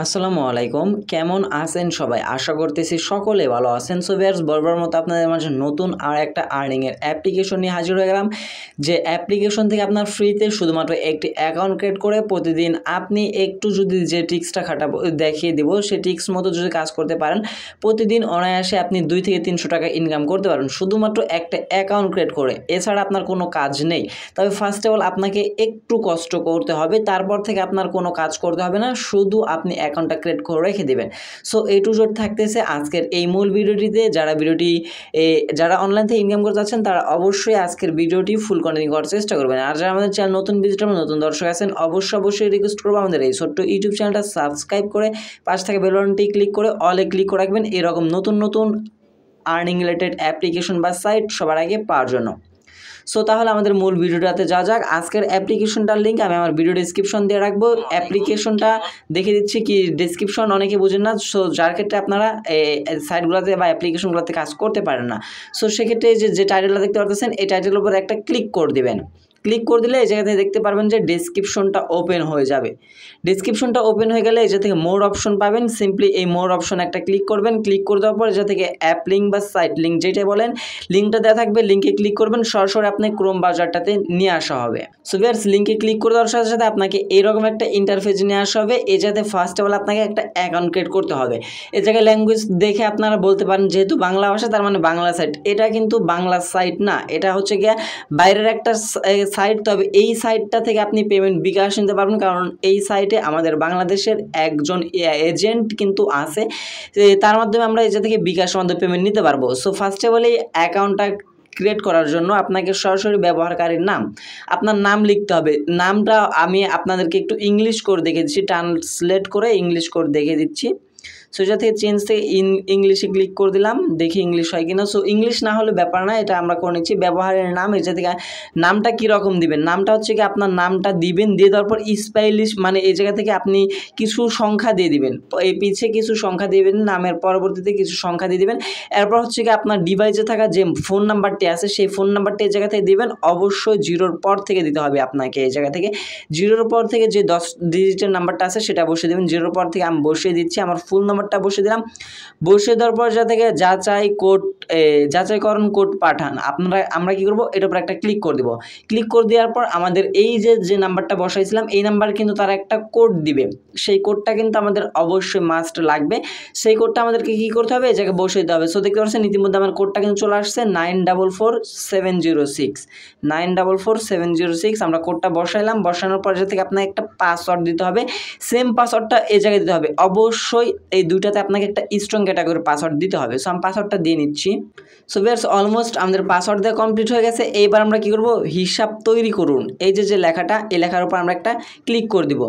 আসসালামু আলাইকুম, কেমন আছেন সবাই? আশা করতেছি সকলে ভালো আছেন। সো ভিউয়ার্স, বরাবর মতো আপনাদের মাঝে নতুন আর একটা আর্নিংয়ের অ্যাপ্লিকেশন নিয়ে হাজির হয়ে গেলাম। যে অ্যাপ্লিকেশন থেকে আপনার ফ্রিতে শুধুমাত্র একটি অ্যাকাউন্ট ক্রিয়েট করে প্রতিদিন আপনি একটু যদি যে টিক্সটা খাটাবো দেখিয়ে দেব, সেই টিক্স মতো যদি কাজ করতে পারেন, প্রতিদিন অনায়াসে আপনি 2 থেকে 300 টাকা ইনকাম করতে পারবেন শুধুমাত্র একটা অ্যাকাউন্ট ক্রিয়েট করে। এছাড়া আপনার কোনো কাজ নেই। তবে ফার্স্ট অফ অল আপনাকে একটু কষ্ট করতে হবে, তারপর থেকে আপনার কোনো কাজ করতে হবে না, শুধু আপনি অ্যাকাউন্টটা ক্রিয়েট করে রেখে দেবেন। সো এ টু জেড থাকতেছে আজকের এই মূল ভিডিওটিতে। যারা অনলাইন থেকে ইনকাম করতে চাচ্ছেন তারা অবশ্যই আজকের ভিডিওটি ফুল কন্টিনিউ করার চেষ্টা করবেন। আর যারা আমাদের চ্যানেল নতুন ভিজিটর নতুন দর্শক আছেন, অবশ্যই রিকোয়েস্ট করবো আমাদের এই ছোট্ট ইউটিউব চ্যানেলটা সাবস্ক্রাইব করে পাশ থেকে বেল বাটনটি ক্লিক করে অলে ক্লিক করে রাখবেন এরকম নতুন আর্নিং রিলেটেড অ্যাপ্লিকেশন বা সাইট সবার আগে পাওয়ার জন্য। সো তাহলে আমাদের মূল ভিডিওটাতে যাওয়া যাক। আজকের অ্যাপ্লিকেশনটার লিঙ্ক আমি আমার ভিডিও ডেসক্রিপশন দিয়ে রাখবো। অ্যাপ্লিকেশনটা দেখে দিচ্ছি, কি ডেসক্রিপশন অনেকে বুঝেন না, সো যার ক্ষেত্রে আপনারা সাইটগুলোতে বা অ্যাপ্লিকেশনগুলোতে কাজ করতে পারেন না। সো সেক্ষেত্রে যে টাইটেলটা দেখতে পাচ্ছেন, এই টাইটেলের উপর একটা ক্লিক করে দেবেন। ক্লিক করে দিলে এই জায়গা থেকে দেখতে পারবেন যে ডেসক্রিপশনটা ওপেন হয়ে যাবে। ডেসক্রিপশনটা ওপেন হয়ে গেলে এই জায়গা থেকে মোর অপশন পাবেন। সিম্পলি এই মোর অপশন একটা ক্লিক করবেন। ক্লিক করে দেওয়ার পর এই জায়গা থেকে অ্যাপ লিঙ্ক বা সাইট লিঙ্ক যেটাই বলেন, লিঙ্কটা দেওয়া থাকবে, লিঙ্কে ক্লিক করবেন, সরাসরি আপনি ক্রোম ব্রাউজারটাতে নিয়ে আসা হবে। সো ভিউয়ার্স, লিঙ্কে ক্লিক করে দেওয়ার সাথে সাথে আপনাকে এরকম একটা ইন্টারফেস নিয়ে আসা হবে। এই জায়গাতে ফার্স্ট অফ অল আপনাকে একটা অ্যাকাউন্ট ক্রিয়েট করতে হবে। এই জায়গায় ল্যাঙ্গুয়েজ দেখে আপনারা বলতে পারেন যেহেতু বাংলা ভাষা তার মানে বাংলা সাইট। এটা কিন্তু বাংলা সাইট না, এটা হচ্ছে গিয়া বাইরের একটা সাইট। তবে এই সাইটটা থেকে আপনি পেমেন্ট বিকাশ নিতে পারবেন, কারণ এই সাইটে আমাদের বাংলাদেশের একজন এজেন্ট কিন্তু আছে, তার মাধ্যমে আমরা এই জায়গা থেকে বিকাশের মাধ্যমে পেমেন্ট নিতে পারবো। সো ফার্স্ট অফ অল এই অ্যাকাউন্টটা ক্রিয়েট করার জন্য আপনাকে সরাসরি ব্যবহারকারীর নাম, আপনার নাম লিখতে হবে। নামটা আমি আপনাদেরকে একটু ইংলিশ করে দেখে দিচ্ছি, ট্রান্সলেট করে ইংলিশ করে দেখে দিচ্ছি। সো এটা থেকে চেঞ্জ থেকে ইংলিশে ক্লিক করে দিলাম, দেখি ইংলিশ হয় কিনা। সো ইংলিশ না হলে ব্যাপার না, এটা আমরা করে নিচ্ছি। ব্যবহারের নাম, এটা থেকে নামটা কীরকম দিবেন, নামটা হচ্ছে কি আপনার নামটা দিবেন, দিয়ে দেওয়ার পর স্টাইলিশ মানে এই জায়গা থেকে আপনি কিছু সংখ্যা দিয়ে দিবেন, এই পিছে কিছু সংখ্যা দিয়ে দিবেন, নামের পরবর্তীতে কিছু সংখ্যা দিয়ে দিবেন। এরপর হচ্ছে কি আপনার ডিভাইসে থাকা যে ফোন নাম্বারটি আছে সেই ফোন নাম্বারটি এই জায়গা থেকে দিবেন। অবশ্যই জিরোর পর থেকে দিতে হবে আপনাকে। এই জায়গা থেকে জিরোর পর থেকে যে 10 ডিজিটের নাম্বারটা আছে সেটা বসিয়ে দেবেন। জিরোর পর থেকে আমি বসিয়ে দিচ্ছি, আমার ফুল নাম্বারটা বসিয়ে দিলাম। বসিয়ে দেওয়ার পর যা থেকে যাচাইকরণ কোড পাঠান, আমরা কি করব, এটার উপর একটা ক্লিক করে দেব। ক্লিক করে দেওয়ার পর আমাদের এই যে নাম্বারটা বসাইছিলাম এই নাম্বার কিন্তু তারা একটা কোড দিবে, সেই কোডটা কিন্তু আমাদের অবশ্যই মাস্ট লাগবে। সেই কোডটা আমাদেরকে কি করতে হবে, এই জায়গায় বসিয়ে দিতে হবে। সো দেখতে পাচ্ছেন ইতিমধ্যে আমার কোডটা কিন্তু চলে আসছে 944706 944706। আমরা কোডটা বসাইলাম। বসানোর পর যে থেকে আপনাকে একটা পাসওয়ার্ড দিতে হবে। সেম পাসওয়ার্ডটা এই জায়গায় দিতে হবে। অবশ্যই এই দুইটাতে আপনাকে একটা স্ট্রং ক্যাটাগরি পাসওয়ার্ড দিতে হবে। সো আমি পাসওয়ার্ডটা দিয়ে নিচ্ছি। সো ভিউয়ার্স, অলমোস্ট আমাদের পাসওয়ার্ড দেওয়া কমপ্লিট হয়ে গেছে। এইবার আমরা কি করব, হিসাব তৈরি করুন, এই যে লেখাটা, এই লেখার উপর আমরা একটা ক্লিক করে দিব।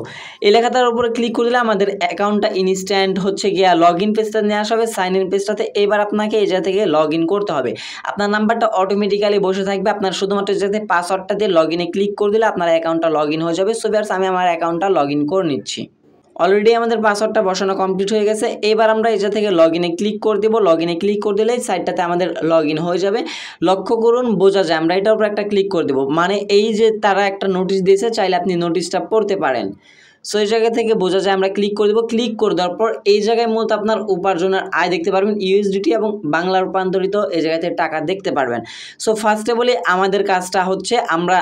এই লেখাটার উপরে ক্লিক করে দিলে আমাদের অ্যাকাউন্টটা ইনস্ট্যান্ট হচ্ছে গিয়া লগ ইন পেজটা নিয়ে আসা হবে, সাইন ইন পেজটাতে। এবার আপনাকে এই জায়গা থেকে লগ ইন করতে হবে। আপনার নাম্বারটা অটোমেটিক্যালি বসে থাকবে, আপনার শুধুমাত্র যাতে পাসওয়ার্ডটা দিয়ে লগ ইনে ক্লিক করে দিলে আপনার অ্যাকাউন্টটা লগ ইন হয়ে যাবে। সো ভিউয়ার্স, আমি আমার অ্যাকাউন্টটা লগ ইন করে নিচ্ছি। অলরেডি আমাদের পাসওয়ার্ডটা বসানো কমপ্লিট হয়ে গেছে। এবার আমরা এই জায়গা থেকে লগ ইনে ক্লিক করে দেবো। লগ ইনে ক্লিক করে দিলেই সাইটটাতে আমাদের লগ ইন হয়ে যাবে। লক্ষ্য করুন, বোঝা যায়, আমরা এটার উপর একটা ক্লিক করে দেবো, মানে এই যে তারা একটা নোটিশ দিয়েছে, চাইলে আপনি নোটিশটা পড়তে পারেন। সো এই জায়গা থেকে বোঝা যায়, আমরা ক্লিক করে দেবো। ক্লিক করে দেওয়ার পর এই জায়গায় মূলত আপনার উপার্জনের আয় দেখতে পারবেন, ইউএসডিটি এবং বাংলা রূপান্তরিত এই জায়গা থেকে টাকা দেখতে পারবেন। সো ফার্স্টে বলি, আমাদের কাজটা হচ্ছে আমরা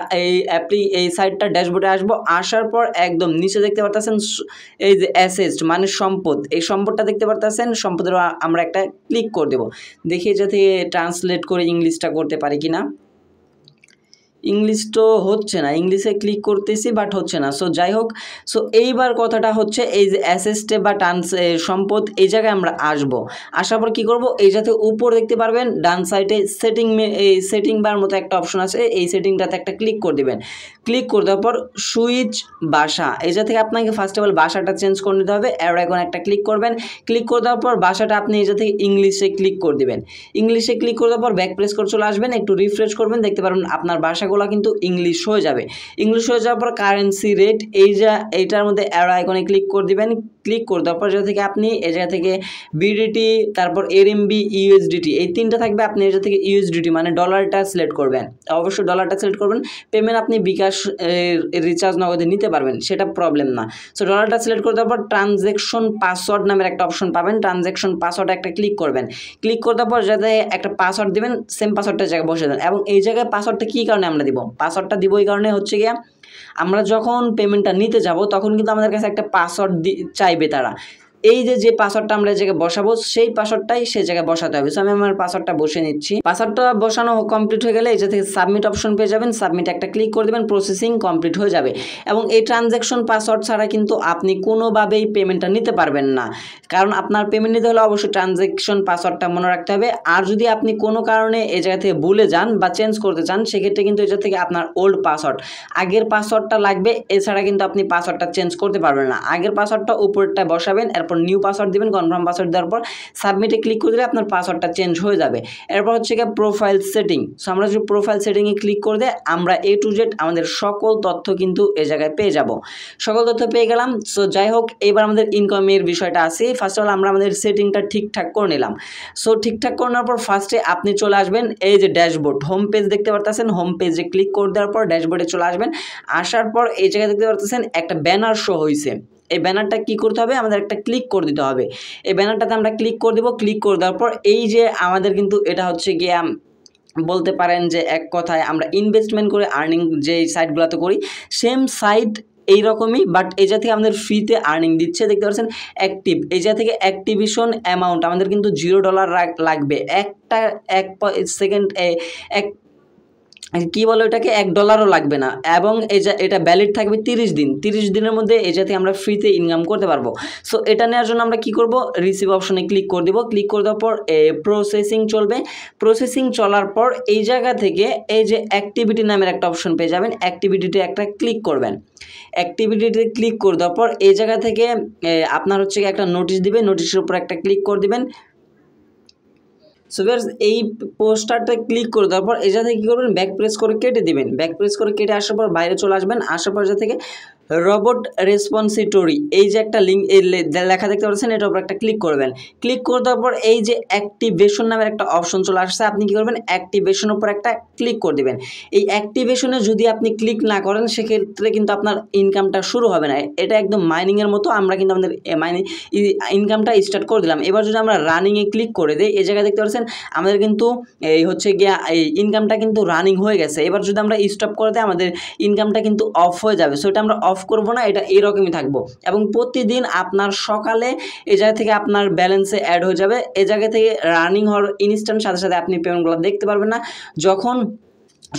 এই সাইটটা ড্যাশবোর্ডে আসবো। আসার পর একদম নিচে দেখতে পারতেছেন এই যে অ্যাসেট মানে সম্পদ, এই সম্পদটা দেখতে পারতেছেন। সম্পদের আমরা একটা ক্লিক করে দেবো। দেখি যাতে ট্রান্সলেট করে ইংলিশটা করতে পারি কিনা। ইংলিশ তো হচ্ছে না, ইংলিশে ক্লিক করতেছি বাট হচ্ছে না। সো যাই হোক, সো এইবার কথাটা হচ্ছে এই যে অ্যাসেস্টে বা সম্পদ, এই জায়গায় আমরা আসবো। আসার পর কী করবো, এই যাতে উপর দেখতে পারবেন ডান সাইডে সেটিং বার মতো একটা অপশন আছে, এই সেটিংটাতে একটা ক্লিক করে দেবেন। ক্লিক করে দেওয়ার পর সুইচ ভাষা, এই জায়গা থেকে আপনাকে ফার্স্ট অফ অল ভাষাটা চেঞ্জ করে নিতে হবে। এর এখন একটা ক্লিক করবেন। ক্লিক করে দেওয়ার পর ভাষাটা আপনি এই জায়গা থেকে ইংলিশে ক্লিক করে দেবেন। ইংলিশে ক্লিক করে দেওয়ার পর ব্যাক প্রেস করে চলে আসবেন, একটু রিফ্রেশ করবেন, দেখতে পারবেন আপনার ভাষা ভাষাগুলো কিন্তু ইংলিশ হয়ে যাবে। ইংলিশ হয়ে যাওয়ার পর কারেন্সি রেট এইটার মধ্যে অ্যারো আইকনে ক্লিক করে দিবেন। ক্লিক করে দেওয়ার পর জায়গা থেকে আপনি এই জায়গা থেকে বিডিটি, তারপর আরএমবি, ইউএসডিটি এই তিনটা থাকবে। আপনি এই জায়গা থেকে ইউএসডিটি মানে ডলারটা সিলেক্ট করবেন, অবশ্যই ডলারটা সিলেক্ট করবেন। পেমেন্ট আপনি বিকাশ রিচার্জ নগদে নিতে পারবেন, সেটা প্রবলেম না। সো ডলারটা সিলেক্ট করে দেওয়ার পর ট্রানজ্যাকশন পাসওয়ার্ড নামের একটা অপশন পাবেন, ট্রানজ্যাকশন পাসওয়ার্ড একটা ক্লিক করবেন। ক্লিক করে দেওয়ার পর যাতে একটা পাসওয়ার্ড দিবেন, সেম পাসওয়ার্ডটা জায়গায় বসে দেন। এবং এই জায়গায় পাসওয়ার্ডটা কী কারণে আমরা দিব, পাসওয়ার্ডটা দিব এই কারণে হচ্ছে গিয়া আমরা যখন পেমেন্টটা নিতে যাব তখন কিন্তু আমাদের কাছে একটা পাসওয়ার্ড চাইবে তারা। এই যে পাসওয়ার্ডটা আমরা এই জায়গায় বসাবো সেই পাসওয়ার্ডটাই সেই জায়গায় বসাতে হবে। সো আমি আমার পাসওয়ার্ডটা বসে নিচ্ছি। পাসওয়ার্ডটা বসানো কমপ্লিট হয়ে গেলে এই যে থেকে সাবমিট অপশন পেয়ে যাবেন, সাবমিট একটা ক্লিক করে দেবেন, প্রসেসিং কমপ্লিট হয়ে যাবে। এবং এই ট্রানজ্যাকশন পাসওয়ার্ড ছাড়া কিন্তু আপনি কোনোভাবেই পেমেন্টটা নিতে পারবেন না, কারণ আপনার পেমেন্ট নিতে হলে অবশ্যই ট্রানজ্যাকশন পাসওয়ার্ডটা মনে রাখতে হবে। আর যদি আপনি কোনো কারণে এই জায়গা থেকে ভুলে যান বা চেঞ্জ করতে চান সেক্ষেত্রে কিন্তু এই জায়গা থেকে আপনার ওল্ড পাসওয়ার্ড, আগের পাসওয়ার্ডটা লাগবে, এছাড়া কিন্তু আপনি পাসওয়ার্ডটা চেঞ্জ করতে পারবেন না। আগের পাসওয়ার্ডটা উপরেরটা বসাবেন, এরপর নিউ পাসওয়ার্ড দিবেন, কনফার্ম পাসওয়ার্ড দেওয়ার পর সাবমিটে ক্লিক করে দিলে আপনার পাসওয়ার্ডটা চেঞ্জ হয়ে যাবে। এরপর হচ্ছে গিয়ে প্রোফাইল সেটিং। সো আমরা যদি প্রোফাইল সেটিংয়ে ক্লিক করে দেয় আমরা A to Z আমাদের সকল তথ্য কিন্তু এই জায়গায় পেয়ে যাব, সকল তথ্য পেয়ে গেলাম। সো যাই হোক, এবার আমাদের ইনকামের বিষয়টা আছে। ফার্স্ট অফ অল আমরা আমাদের সেটিংটা ঠিকঠাক করে নিলাম। সো ঠিকঠাক করে নেওয়ার পর ফার্স্টে আপনি চলে আসবেন এই যে ড্যাশবোর্ড, হোম পেজ দেখতে পারতেছেন, হোম পেজে ক্লিক করে দেওয়ার পর ড্যাশবোর্ডে চলে আসবেন। আসার পর এই জায়গায় দেখতে পারতেছেন একটা ব্যানার শো হয়েছে। এই ব্যানারটা কী করতে হবে, আমাদের একটা ক্লিক করে দিতে হবে। এই ব্যানারটাতে আমরা ক্লিক করে দেবো। ক্লিক করে দেওয়ার পর এই যে আমাদের কিন্তু এটা হচ্ছে গিয়ে বলতে পারেন যে এক কথায় আমরা ইনভেস্টমেন্ট করে আর্নিং যে সাইটগুলোতে করি সেম সাইট এইরকমই, বাট এই জায়গা থেকে আমাদের ফ্রিতে আর্নিং দিচ্ছে। দেখতে পাচ্ছেন অ্যাক্টিভ, এই জায়গা থেকে অ্যাক্টিভেশন অ্যামাউন্ট আমাদের কিন্তু $0 লাগবে। এক সেকেন্ড এক কী বলো এটাকে $1 লাগবে না। এবং এটা ভ্যালিড থাকবে 30 দিন। 30 দিনের মধ্যে এই যাতে আমরা ফ্রিতে ইনকাম করতে পারবো। সো এটা নেওয়ার জন্য আমরা কি করব, রিসিভ অপশনে ক্লিক করে দেবো। ক্লিক করে দেওয়ার পর প্রসেসিং চলবে। প্রসেসিং চলার পর এই জায়গা থেকে এই যে অ্যাক্টিভিটি নামের একটা অপশন পেয়ে যাবেন, অ্যাক্টিভিটিতে একটা ক্লিক করবেন। অ্যাক্টিভিটিতে ক্লিক করে দেওয়ার পর এই জায়গা থেকে আপনার হচ্ছে একটা নোটিশ দিবে, নোটিশের উপর একটা ক্লিক করে দিবেন। সো ভিউয়ার্স, এই পোস্টারটা ক্লিক করে দেওয়ার পর এই জায়গা থেকে কী করবেন, ব্যাক প্রেস করে কেটে দিবেন। ব্যাক প্রেস করে কেটে আসার পর বাইরে চলে আসবেন। আসার পর জায়গা থেকে রোবট রেসপন্সিটরি এই যে একটা লিঙ্ক লেখা দেখতে পাচ্ছেন, এটার উপর একটা ক্লিক করবেন। ক্লিক করে দেওয়ার পর এই যে অ্যাক্টিভেশন নামের একটা অপশন চলে আসছে, আপনি কী করবেন, অ্যাক্টিভেশনের উপর একটা ক্লিক করে দেবেন। এই অ্যাক্টিভেশনে যদি আপনি ক্লিক না করেন সেক্ষেত্রে কিন্তু আপনার ইনকামটা শুরু হবে না। এটা একদম মাইনিংয়ের মতো, আমরা কিন্তু আমাদের ইনকামটা স্টার্ট করে দিলাম। এবার যদি আমরা রানিংয়ে ক্লিক করে দিই, এই জায়গায় দেখতে পাচ্ছেন আমাদের কিন্তু এই হচ্ছে গিয়া এই ইনকামটা কিন্তু রানিং হয়ে গেছে। এবার যদি আমরা স্টপ করে দিই আমাদের ইনকামটা কিন্তু অফ হয়ে যাবে। সো এটা আমরা অফ করব না, এটা এরকমই থাকবো। এবং প্রতিদিন আপনার সকালে এই জায়গা থেকে আপনার ব্যালেন্সে অ্যাড হয়ে যাবে। এই জায়গা থেকে রানিং হওয়ার ইনস্ট্যান্ট সাথে সাথে আপনি পেমেন্টগুলো দেখতে পারবেন না। যখন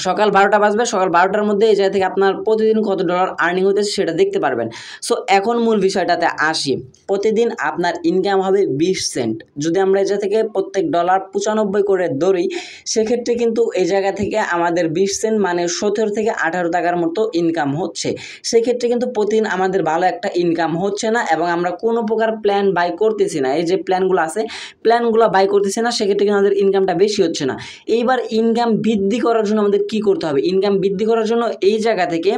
সকাল 12টা বাজবে, সকাল 12টার মধ্যে এই জায়গা থেকে আপনার প্রতিদিন কত ডলার আর্নিং হতেছে সেটা দেখতে পারবেন। সো এখন মূল বিষয়টাতে আসি। প্রতিদিন আপনার ইনকাম হবে 20 সেন্ট। যদি আমরা এই জায়গা থেকে প্রত্যেক ডলার 95 করে ধরি সেক্ষেত্রে কিন্তু এই জায়গা থেকে আমাদের 20 সেন্ট মানে 17 থেকে 18 টাকার মতো ইনকাম হচ্ছে। সেক্ষেত্রে কিন্তু প্রতিদিন আমাদের ভালো একটা ইনকাম হচ্ছে না এবং আমরা কোনো প্রকার প্ল্যান বাই করতেছি না। এই যে প্ল্যানগুলো আছে প্ল্যানগুলো বাই করতেছি না, সেক্ষেত্রে কিন্তু আমাদের ইনকামটা বেশি হচ্ছে না। এইবার ইনকাম বৃদ্ধি করার জন্য আমাদের কি করতে হবে, ইনকাম বৃদ্ধি করার জন্য এই জায়গা থেকে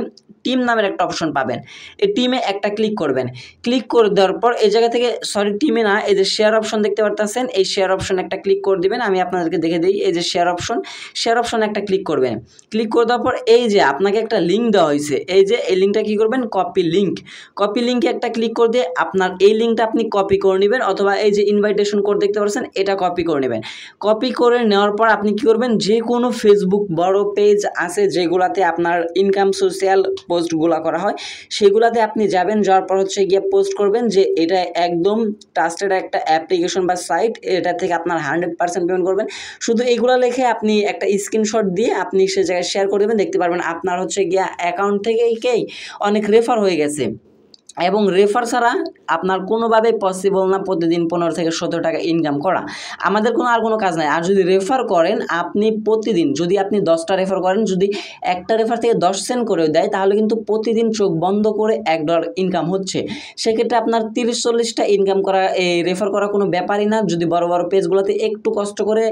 টিম নামের একটা অপশন পাবেন। এই টিমে একটা ক্লিক করবেন। ক্লিক করে দেওয়ার পর এই জায়গা থেকে টিমে না, এই যে শেয়ার অপশন দেখতে পারতেছেন, এই শেয়ার অপশন একটা ক্লিক করে দিবেন। আমি আপনাদেরকে দেখে দিই, এই যে শেয়ার অপশন একটা ক্লিক করবেন। ক্লিক করে দেওয়ার পর এই যে আপনাকে একটা লিঙ্ক দেওয়া হয়েছে, এই যে এই লিঙ্কটা কী করবেন, কপি লিঙ্কে একটা ক্লিক করে দিয়ে আপনার এই লিঙ্কটা আপনি কপি করে নেবেন, অথবা এই যে ইনভাইটেশন কোড দেখতে পাচ্ছেন এটা কপি করে নেবেন। কপি করে নেওয়ার পর আপনি কী করবেন, যে কোনো ফেসবুক বড় পেজ আছে যেগুলাতে আপনার ইনকাম সোশ্যাল পোস্টগুলো করা হয় সেগুলাতে আপনি যাবেন। যাওয়ার পর হচ্ছে গিয়ে পোস্ট করবেন যে এটা একদম ট্রাস্টেড একটা অ্যাপ্লিকেশন বা সাইট, এটা থেকে আপনার 100% পেমেন্ট করবেন। শুধু এইগুলো লিখে আপনি একটা স্ক্রিনশট দিয়ে আপনি সে জায়গায় শেয়ার করে দেবেন। দেখতে পারবেন আপনার হচ্ছে গিয়ে অ্যাকাউন্ট থেকেই অনেক রেফার হয়ে গেছে। এবং রেফার ছাড়া আপনার কোনোভাবে পসিবল না প্রতিদিন 15 থেকে 17 টাকা ইনকাম করা। আমাদের আর কোনো কাজ নাই। আর যদি রেফার করেন আপনি প্রতিদিন, যদি আপনি 10টা রেফার করেন, যদি একটা রেফার থেকে 10 সেন্ট করে দেয় তাহলে কিন্তু প্রতিদিন চোখ বন্ধ করে $1 ইনকাম হচ্ছে। সেক্ষেত্রে আপনার 30-40টা ইনকাম করা, রেফার করা কোনো ব্যাপারই না। যদি বড় বড় পেজগুলোতে একটু কষ্ট করে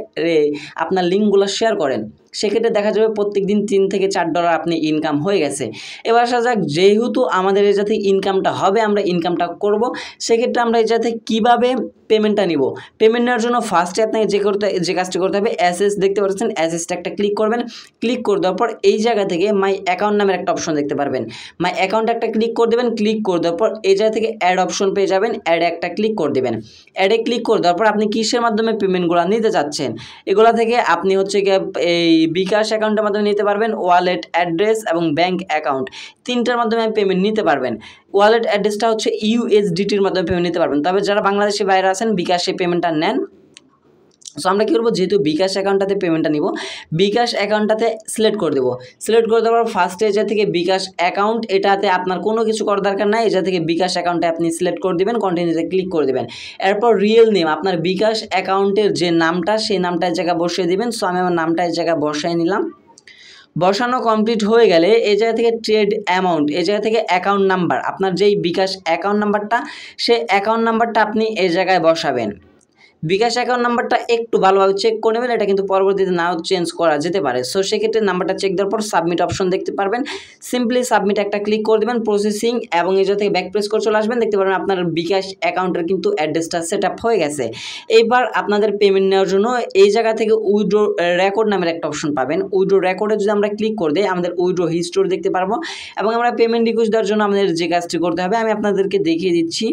আপনার লিঙ্কগুলো শেয়ার করেন। সেক্ষেত্রে দেখা যাবে প্রত্যেকদিন $3 থেকে $4 আপনি ইনকাম হয়ে গেছে। এবার আসা যাক, যেহেতু আমাদের এই জায়গা থেকে ইনকামটা হবে, আমরা ইনকামটা করব, সেক্ষেত্রে আমরা এই জায়গা থেকে কীভাবে পেমেন্টটা নিব। পেমেন্ট নেওয়ার জন্য ফার্স্টে আপনাকে যে কাজটি করতে হবে, অ্যাসেস দেখতে পাচ্ছেন, অ্যাসেসটা একটা ক্লিক করবেন। ক্লিক করে দেওয়ার পর এই জায়গা থেকে মাই অ্যাকাউন্ট নামের একটা অপশন দেখতে পারবেন। মাই অ্যাকাউন্ট একটা ক্লিক করে দেবেন। ক্লিক করে দেওয়ার পর এই জায়গা থেকে অ্যাড অপশন পেয়ে যাবেন, অ্যাডে একটা ক্লিক করে দেবেন। অ্যাডে ক্লিক করে দেওয়ার পর আপনি কিসের মাধ্যমে পেমেন্টগুলো নিতে চাচ্ছেন, এগুলা থেকে আপনি হচ্ছে গিয়ে এই বিকাশ অ্যাকাউন্টের মাধ্যমে নিতে পারবেন, ওয়ালেট অ্যাড্রেস এবং ব্যাঙ্ক অ্যাকাউন্ট, তিনটার মাধ্যমে পেমেন্ট নিতে পারবেন। ওয়ালেট অ্যাড্রেসটা হচ্ছে ইউএসডিটির মাধ্যমে পেমেন্ট নিতে পারবেন, তবে যারা বাংলাদেশের বাইরে আছেন বিকাশে পেমেন্টটা নেন। সো আমরা কী করবো, যেহেতু বিকাশ অ্যাকাউন্টটাতে পেমেন্টটা নিব, বিকাশ অ্যাকাউন্টটাতে সিলেক্ট করে দেবো। সিলেক্ট করে দেওয়ার পর ফার্স্টে এজা থেকে বিকাশ অ্যাকাউন্ট, এটাতে আপনার কোনো কিছু করার দরকার নাই, এজা থেকে বিকাশ অ্যাকাউন্টে আপনি সিলেক্ট করে দেবেন, কন্টিনিউতে ক্লিক করে দেবেন। এরপর রিয়েল নেম, আপনার বিকাশ অ্যাকাউন্টের যে নামটা, সেই নামটা এই জায়গায় বসিয়ে দেবেন। সো আমি আমার নামটা এই জায়গায় বসাই নিলাম। বসানো কমপ্লিট হয়ে গেলে এই জায়গা থেকে ট্রেড অ্যামাউন্ট, এই জায়গা থেকে অ্যাকাউন্ট নাম্বার, আপনার যেই বিকাশ অ্যাকাউন্ট নাম্বারটা, সেই অ্যাকাউন্ট নাম্বারটা আপনি এই জায়গায় বসাবেন। বিকাশ অ্যাকাউন্ট নাম্বারটা একটু ভালোভাবে চেক করে নেবেন, এটা কিন্তু পরবর্তীতে নাও চেঞ্জ করা যেতে পারে। সো সেক্ষেত্রে নাম্বারটা চেক দেওয়ার পর সাবমিট অপশন দেখতে পারবেন, সিম্পলি সাবমিট একটা ক্লিক করে দেবেন, প্রসেসিং, এবং এই জায়গা থেকে ব্যাক প্রেস করে চলে আসবেন। দেখতে পারবেন আপনার বিকাশ অ্যাকাউন্টের কিন্তু অ্যাড্রেসটা সেট আপ হয়ে গেছে। এইবার আপনাদের পেমেন্ট নেওয়ার জন্য এই জায়গা থেকে উইথড্র রেকর্ড নামের একটা অপশন পাবেন। উইথড্র রেকর্ডে যদি আমরা ক্লিক করে দিই, আমাদের উইথড্র হিস্টোরি দেখতে পারবো, এবং আমরা পেমেন্ট রিকোয়েস্ট দেওয়ার জন্য আমাদের যে কাজটি করতে হবে আমি আপনাদেরকে দেখিয়ে দিচ্ছি।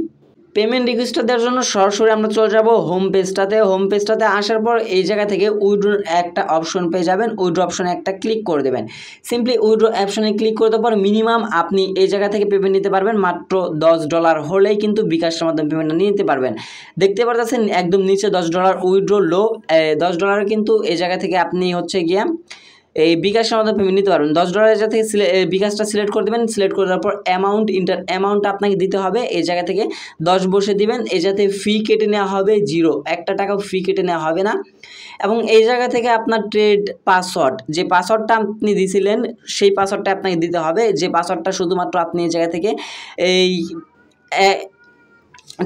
পেমেন্ট রিকোয়েস্টটা দেওয়ার জন্য সরাসরি আমরা চলে যাব হোম পেজটাতে। হোম পেজটাতে আসার পর এই জায়গা থেকে উইথড্র একটা অপশন পেয়ে যাবেন, উইথড্র অপশনে একটা ক্লিক করে দেবেন। সিম্পলি উইথড্র অপশনে ক্লিক করে দেওয়ার পর মিনিমাম আপনি এই জায়গা থেকে পেমেন্ট নিতে পারবেন মাত্র $10 হলেই কিন্তু বিকাশের মাধ্যমে পেমেন্টটা নিয়ে নিতে পারবেন। দেখতে পাচ্ছেন একদম নিচে $10 উইথড্র লো, $10 কিন্তু এই জায়গা থেকে আপনি হচ্ছে গিয়া এই বিকাশের মাধ্যমে পেমেন্ট নিতে পারবেন। $10 জায়গা থেকে বিকাশটা সিলেক্ট করে দেবেন। সিলেক্ট করে দেওয়ার পর অ্যামাউন্ট, অ্যামাউন্টটা আপনাকে দিতে হবে, এই জায়গা থেকে 10 বসে দিবেন। এই জায়গা থেকে ফি কেটে নেওয়া হবে 0, $1 ফি কেটে নেওয়া হবে না। এবং এই জায়গা থেকে আপনার ট্রেড পাসওয়ার্ড, যে পাসওয়ার্ডটা আপনি দিয়েছিলেন সেই পাসওয়ার্ডটা আপনাকে দিতে হবে, যে পাসওয়ার্ডটা শুধুমাত্র আপনি এই জায়গা থেকে এই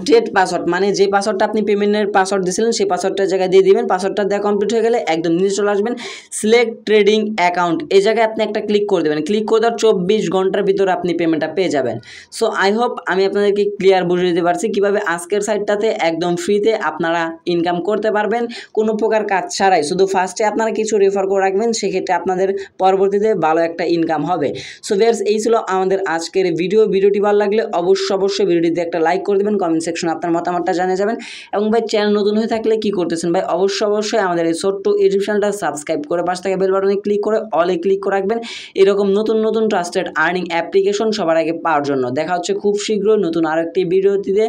ট্রেড পাসওয়ার্ড, মানে যে পাসওয়ার্ডটা আপনি পেমেন্টের পাসওয়ার্ড দিয়েছিলেন সেই পাসওয়ার্ডটার জায়গায় দিয়ে দিবেন। পাসওয়ার্ডটা দেওয়া কমপ্লিট হয়ে গেলে একদম নিচে চলে আসবেন, সিলেক্ট ট্রেডিং অ্যাকাউন্ট, এই জায়গায় আপনি একটা ক্লিক করে দেবেন। ক্লিক করে দেওয়ার 24 ঘন্টার ভিতরে আপনি পেমেন্টটা পেয়ে যাবেন। সো আই হোপ আমি আপনাদেরকে ক্লিয়ার বুঝিয়ে দিতে পারছি কীভাবে আজকের সাইটটাতে একদম ফ্রিতে আপনারা ইনকাম করতে পারবেন, কোনো প্রকার কাজ ছাড়াই। শুধু ফার্স্টে আপনারা কিছু রেফার করে রাখবেন, সেক্ষেত্রে আপনাদের পরবর্তীতে ভালো একটা ইনকাম হবে। সো ভিউয়ার্স, এই ছিল আমাদের আজকের ভিডিওটি ভালো লাগলে অবশ্যই ভিডিওটিতে একটা লাইক করে দেবেন, কমেন্ট সেকশনে আপনার মতামতটা জানিয়ে যাবেন। এবং ভাই চ্যানেল নতুন হয়ে থাকলে কি করতেছেন ভাই, অবশ্যই আমাদের এই ছোট্ট ইউটিউব চ্যানেলটা সাবস্ক্রাইব করে পাশে থাকা বেল বাটনে ক্লিক করে অলে ক্লিক করে রাখবেন, এরকম নতুন ট্রাস্টেড আর্নিং অ্যাপ্লিকেশন সবার আগে পাওয়ার জন্য। দেখা হচ্ছে খুব শীঘ্রই নতুন আরেকটি ভিডিওটিতে।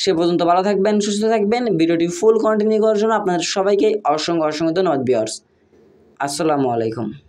সে পর্যন্ত ভালো থাকবেন, সুস্থ থাকবেন। ভিডিওটি ফুল কন্টিনিউ করার জন্য আপনাদের সবাইকে অসংখ্য ধন্যবাদ ভিউয়ার্স। আসসালামু আলাইকুম।